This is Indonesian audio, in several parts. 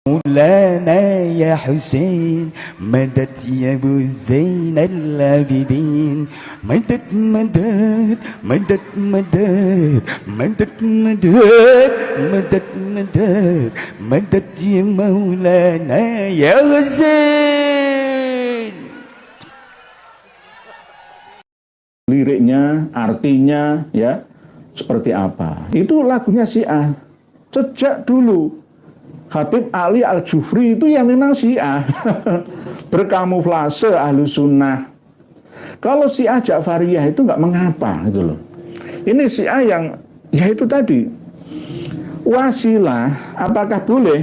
مولانا يا حسين مدد يا ابو زين العابدين مدد مدد مدد مدد مدد مدد مدد مدد مدد يا مولانا يا حسين. Liriknya, artinya ya seperti apa? Itu lagunya Syiah sejak dulu. Habib Ali Al-Jufri itu ya memang Syiah berkamuflase ahlu sunnah. Kalau Syiah Ja'fariyah itu nggak mengapa gitu loh. Ini Syiah yang ya itu tadi wasilah, apakah boleh?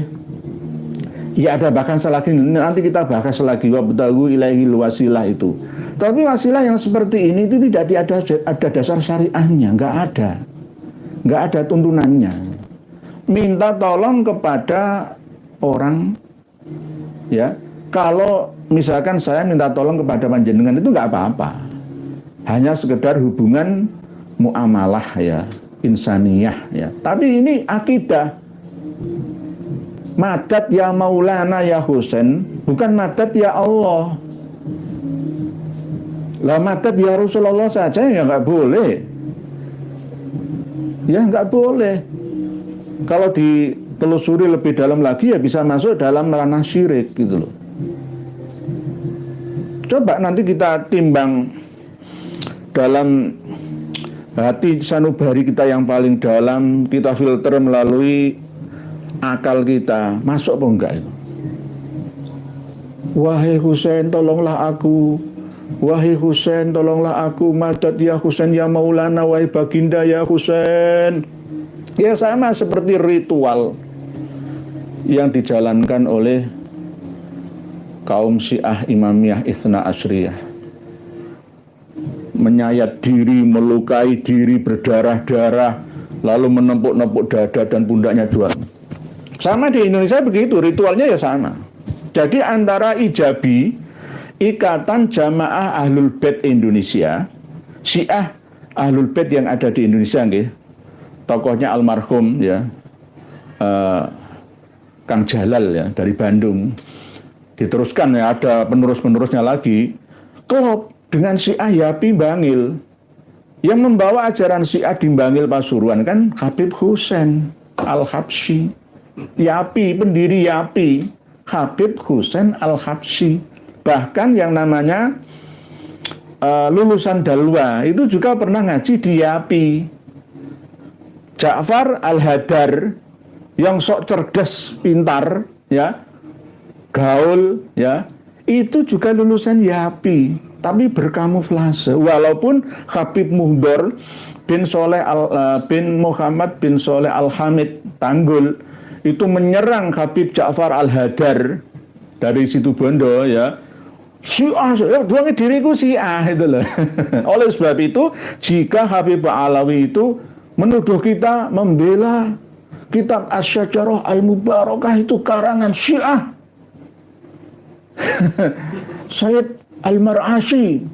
Ya ada bahkan lagi, nanti kita bahas lagi wabtagu ilaihil wasilah itu. Tapi wasilah yang seperti ini itu tidak ada dasar syariahnya, nggak ada tuntunannya. Minta tolong kepada orang, ya. Kalau misalkan saya minta tolong kepada panjenengan itu nggak apa-apa, hanya sekedar hubungan muamalah ya, insaniyah ya. Tapi ini akidah. Madad ya Maulana ya Husain, bukan madad ya Allah. Lah madad ya Rasulullah saja ya nggak boleh. Ya nggak boleh. Kalau ditelusuri lebih dalam lagi ya bisa masuk dalam ranah syirik gitu loh. Coba nanti kita timbang dalam hati sanubari kita yang paling dalam, kita filter melalui akal kita, masuk apa enggak itu? Wahai Husain tolonglah aku, wahai Husain tolonglah aku, madad ya Husain ya Maulana, wahai baginda ya Husain. Ya sama seperti ritual yang dijalankan oleh kaum Syiah Imamiyah Itsna Asyriyah. Menyayat diri, melukai diri berdarah-darah, lalu menepuk-nepuk dada dan pundaknya dua. Sama di Indonesia begitu, ritualnya ya sama. Jadi antara Ijabi, Ikatan Jamaah Ahlul Bait Indonesia, Syiah Ahlul Bait yang ada di Indonesia nggih. Tokohnya almarhum ya Kang Jalal ya dari Bandung. Diteruskan ya ada penerus-penerusnya lagi. Klop dengan Syiah Yapi Bangil. Yang membawa ajaran Syiah di Bangil Pasuruan kan Habib Husain Al-Habsyi. Yapi, pendiri Yapi, Habib Husain Al-Habsyi. Bahkan yang namanya lulusan Dalwa itu juga pernah ngaji di Yapi. Ja'far Al-Hadar yang sok cerdas, pintar, ya, gaul, ya, itu juga lulusan Yapi, tapi berkamuflase. Walaupun Habib Muhdor bin Muhammad bin Soleh Al-Hamid Tanggul itu menyerang Habib Ja'far Al-Hadar dari Situbondo, ya. Syiah, doangnya diriku Syiah itu loh. Oleh sebab itu, jika Habib Alawi itu menuduh kita membela kitab Asy-Syajarah Al-Mubarakah itu karangan Syiah, Sayyid Al-Mar'ashi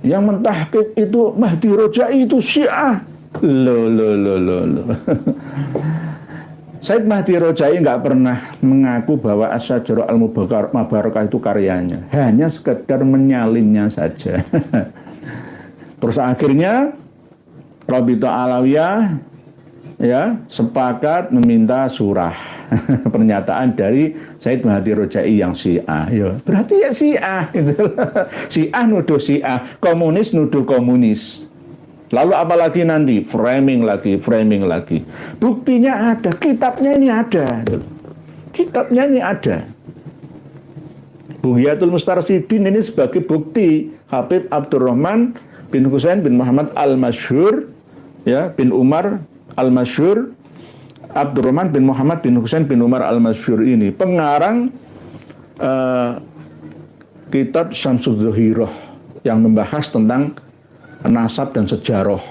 yang mentahqiq itu Mahdi Rojai itu Syiah. Loh. Sayyid Mahdi Rojai nggak pernah mengaku bahwa Asy-Syajarah Al-Mubarakah itu karyanya, hanya sekedar menyalinnya saja. Terus akhirnya Rabita Alawiyah ya sepakat meminta surah pernyataan dari Sayyid Mahdi Rojai yang Syiah. Ya, berarti ya Syiah gitu. Syiah nuduh Syiah, komunis nuduh komunis. Lalu apalagi nanti framing lagi. Buktinya ada, kitabnya ini ada. Kitabnya ini ada. Bughiyatul Mustarsyidin ini sebagai bukti Habib Abdurrahman bin Husain bin Muhammad Al-Masyhur, ya, bin Umar Al-Masyhur, Abdurrahman bin Muhammad bin Husain bin Umar Al-Masyhur ini pengarang kitab Syamsuz Zuhirah yang membahas tentang nasab dan sejarah.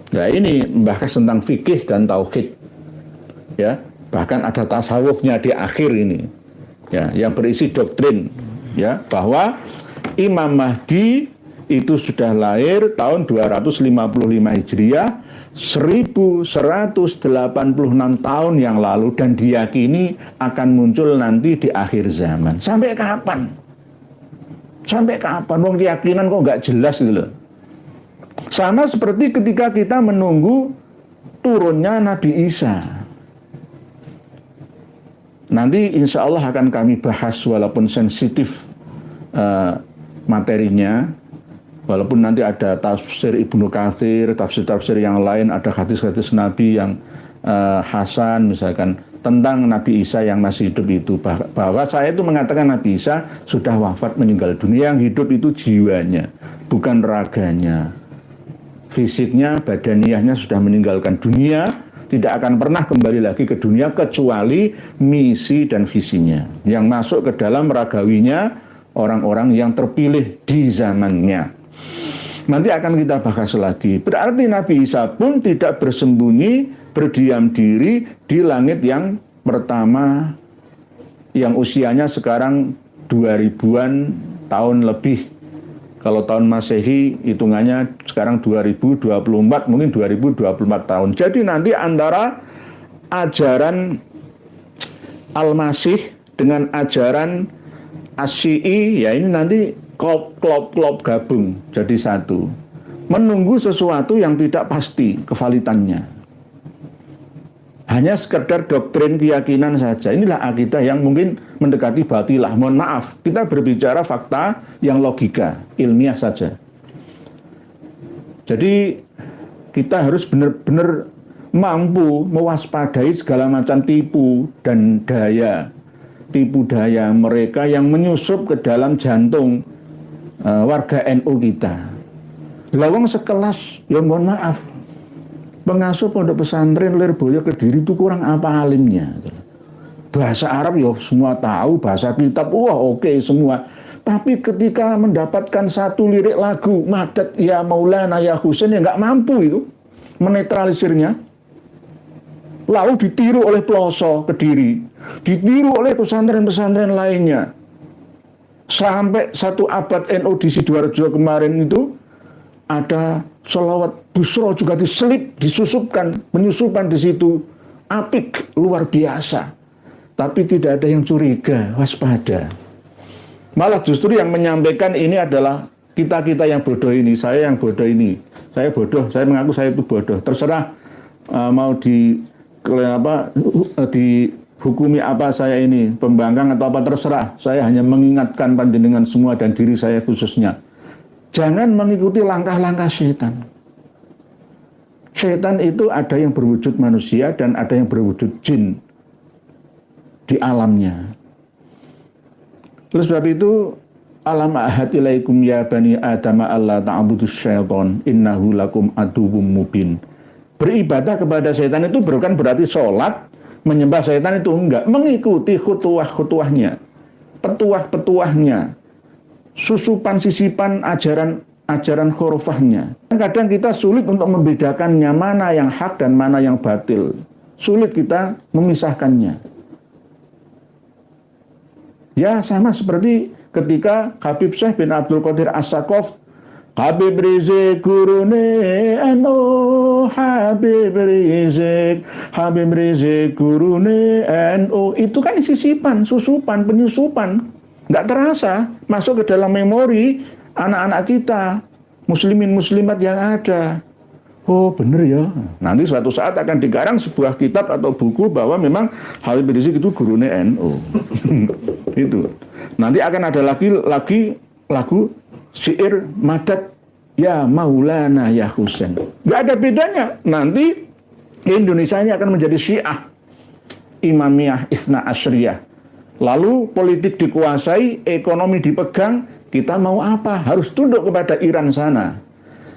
Nah, ini membahas tentang fikih dan tauhid. Ya, bahkan ada tasawufnya di akhir ini. Ya, yang berisi doktrin ya bahwa Imam Mahdi itu sudah lahir tahun 255 Hijriah, 1186 tahun yang lalu, dan diyakini akan muncul nanti di akhir zaman. Sampai kapan? Sampai kapan? Wong keyakinan kok nggak jelas gitu loh. Sama seperti ketika kita menunggu turunnya Nabi Isa. Nanti insya Allah akan kami bahas walaupun sensitif materinya. Walaupun nanti ada tafsir Ibnu Katsir, tafsir-tafsir yang lain, ada hadis-hadis Nabi yang hasan misalkan tentang Nabi Isa yang masih hidup itu, bahwa saya itu mengatakan Nabi Isa sudah wafat meninggal dunia, yang hidup itu jiwanya, bukan raganya. Fisiknya, badaniahnya sudah meninggalkan dunia, tidak akan pernah kembali lagi ke dunia kecuali misi dan visinya yang masuk ke dalam ragawinya orang-orang yang terpilih di zamannya. Nanti akan kita bahas lagi. Berarti Nabi Isa pun tidak bersembunyi, berdiam diri di langit yang pertama, yang usianya sekarang 2000-an tahun lebih. Kalau tahun Masehi hitungannya sekarang 2024, mungkin 2024 tahun. Jadi nanti antara ajaran Al-Masih dengan ajaran Asy-Syi'i, ya ini nanti klop gabung jadi satu. Menunggu sesuatu yang tidak pasti kevalitannya. Hanya sekedar doktrin keyakinan saja. Inilah akidah yang mungkin mendekati batilah. Mohon maaf, kita berbicara fakta yang logika, ilmiah saja. Jadi kita harus benar-benar mampu mewaspadai segala macam tipu dan daya. Tipu daya mereka yang menyusup ke dalam jantung warga NU kita. Lawang sekelas, ya mohon maaf, pengasuh pondok pesantren Lirboyo Kediri itu kurang apa alimnya. Bahasa Arab ya semua tahu, bahasa kitab wah oke semua. Tapi ketika mendapatkan satu lirik lagu Madad ya Maulana ya Husain, ya nggak mampu itu menetralisirnya. Lalu ditiru oleh Ploso Kediri, ditiru oleh pesantren-pesantren lainnya. Sampai satu abad NU di Sidoarjo kemarin itu ada sholawat busro juga diselip, disusupkan, penyusupan di situ apik luar biasa. Tapi tidak ada yang curiga, waspada. Malah justru yang menyampaikan ini adalah kita-kita yang bodoh ini, saya yang bodoh ini. Saya bodoh, saya mengaku saya itu bodoh. Terserah mau dihukumi apa saya ini, pembangkang atau apa terserah. Saya hanya mengingatkan panjenengan semua dan diri saya khususnya. Jangan mengikuti langkah-langkah setan. Setan itu ada yang berwujud manusia dan ada yang berwujud jin di alamnya. Terus sebab itu, alam ahad ilaikum ya bani Adam alla ta'budus syaitan innahu lakum aduwwum mubin. Beribadah kepada setan itu bukan berarti sholat, menyembah setan itu enggak. Mengikuti khutuah-khutuahnya, petuah-petuahnya, susupan sisipan ajaran khurafahnya. Kadang kita sulit untuk membedakannya, mana yang hak dan mana yang batil. Sulit kita memisahkannya. Ya sama seperti ketika Habib Syekh bin Abdul Qadir As-Saqaf, Habib Rizik gurune NU, Habib Rizik gurune NU, itu kan sisipan, susupan, penyusupan. Nggak terasa masuk ke dalam memori anak-anak kita, muslimin muslimat yang ada. Oh bener ya, nanti suatu saat akan digarang sebuah kitab atau buku bahwa memang Habib Rizik itu gurune NU. Itu. Nanti akan ada lagi lagu syair Madad ya Maulana ya Husain. Nggak ada bedanya. Nanti Indonesia ini akan menjadi Syiah, Imamiyah, Itsna Asyriyah. Lalu politik dikuasai, ekonomi dipegang, kita mau apa? Harus tunduk kepada Iran sana.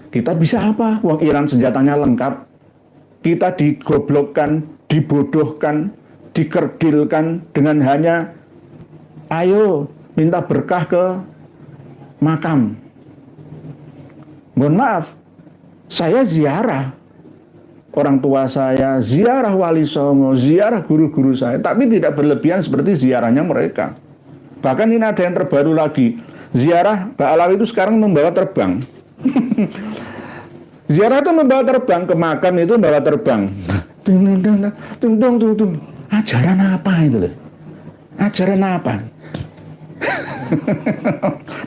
Kita bisa apa? Wong Iran senjatanya lengkap. Kita digoblokkan, dibodohkan, dikerdilkan dengan hanya ayo minta berkah ke makam. Mohon maaf, saya ziarah orang tua saya, ziarah wali songo, ziarah guru-guru saya, tapi tidak berlebihan seperti ziarahnya mereka. Bahkan ini ada yang terbaru lagi. Ziarah Ba'alawi itu sekarang membawa terbang. Ziarah itu membawa terbang, ke makam itu membawa terbang. Tung. Ajaran apa itu? Ajaran apa?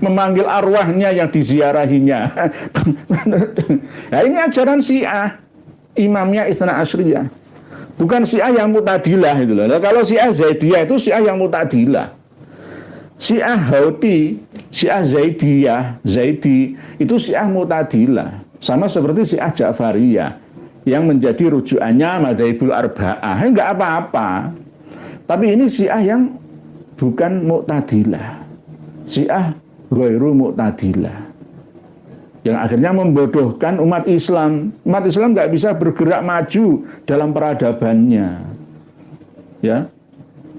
Memanggil arwahnya yang diziarahinya. Nah, ini ajaran Syiah, imamnya Itsna Asyriyah. Bukan Syiah yang Mu'tazilah itu loh. Nah, kalau Syiah Zaidiyah itu Syiah yang Mu'tazilah. Syiah Houthi, Syiah Zaidi itu Syiah Mu'tazilah. Sama seperti Syiah Ja'fariyah yang menjadi rujukannya Madzhabul Arba'ah. Enggak apa-apa. Tapi ini Syiah yang bukan Mu'tazilah. Syiah ghairu Mu'tazilah. Yang akhirnya membodohkan umat Islam. Umat Islam nggak bisa bergerak maju dalam peradabannya. Ya,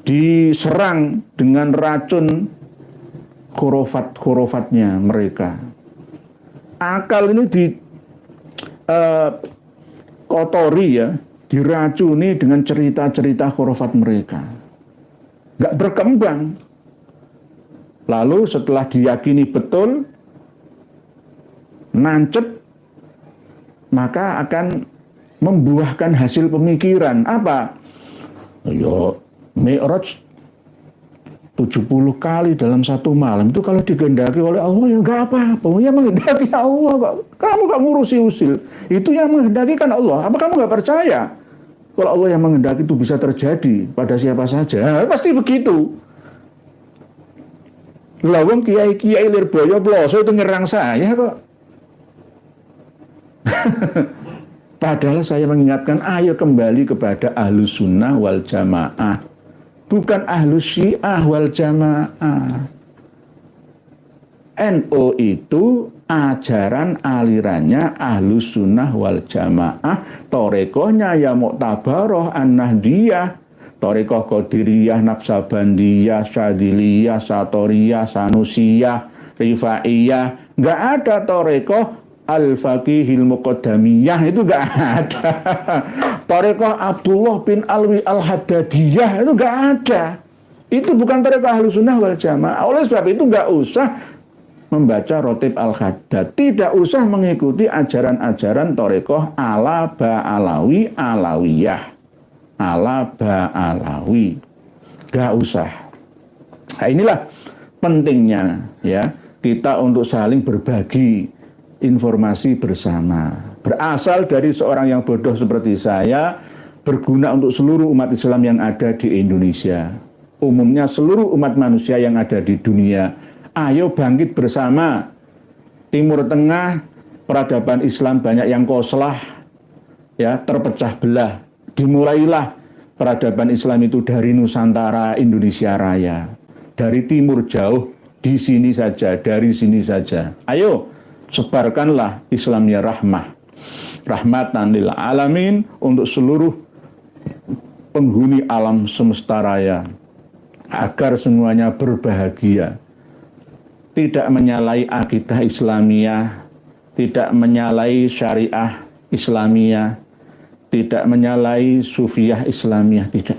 diserang dengan racun khurafat-khurafatnya mereka. Akal ini kotori ya, diracuni dengan cerita-cerita khurafat mereka. Nggak berkembang. Lalu setelah diyakini betul, nancep, maka akan membuahkan hasil pemikiran. Apa? Yo, Mi'raj 70 kali dalam satu malam itu kalau digendaki oleh Allah ya nggak apa-apa. Yang menghendaki Allah kok. Kamu gak ngurusi usil. Itu yang menghendaki kan Allah. Apa kamu gak percaya kalau Allah yang menghendaki itu bisa terjadi pada siapa saja? Nah, pasti begitu. Lawang kiai-kiai Lirboyo Ploso itu nyerang saya kok. Padahal saya mengingatkan, ayo kembali kepada Ahlus Sunnah wal Jamaah, bukan Ahlus Syiah wal Jamaah. NU itu ajaran alirannya Ahlus Sunnah wal Jamaah, torekohnya ya Mu'tabaroh An-Nahdiyah, torekoh Qadiriyah, Naqsabandiyah, Syadiliyah, Satoriyah, Sanusiyah, Rifaiyah. Nggak ada torekoh Al-Faqihil Muqaddamiyah, itu nggak ada. Torekoh Abdullah bin Alwi Al-Haddadiyah itu nggak ada. Itu bukan torekoh Ahlus Sunnah wal Jamaah. Oleh sebab itu nggak usah membaca Rotib Al-Haddad, tidak usah mengikuti ajaran-ajaran torekoh ala Ba'alawi Alawiyah, ala Ba'alawi, nggak usah. Nah, inilah pentingnya ya kita untuk saling berbagi informasi bersama. Berasal dari seorang yang bodoh seperti saya, berguna untuk seluruh umat Islam yang ada di Indonesia. Umumnya seluruh umat manusia yang ada di dunia. Ayo bangkit bersama. Timur Tengah, peradaban Islam banyak yang koslah, ya, terpecah belah. Dimulailah peradaban Islam itu dari Nusantara, Indonesia Raya. Dari timur jauh, di sini saja, dari sini saja. Ayo, sebarkanlah Islamnya rahmah. Rahmatan lil alamin, untuk seluruh penghuni alam semesta raya. Agar semuanya berbahagia. Tidak menyalahi akidah Islamiyah, tidak menyalahi syariah Islamiyah, tidak menyalahi sufiyah Islamiyah, tidak.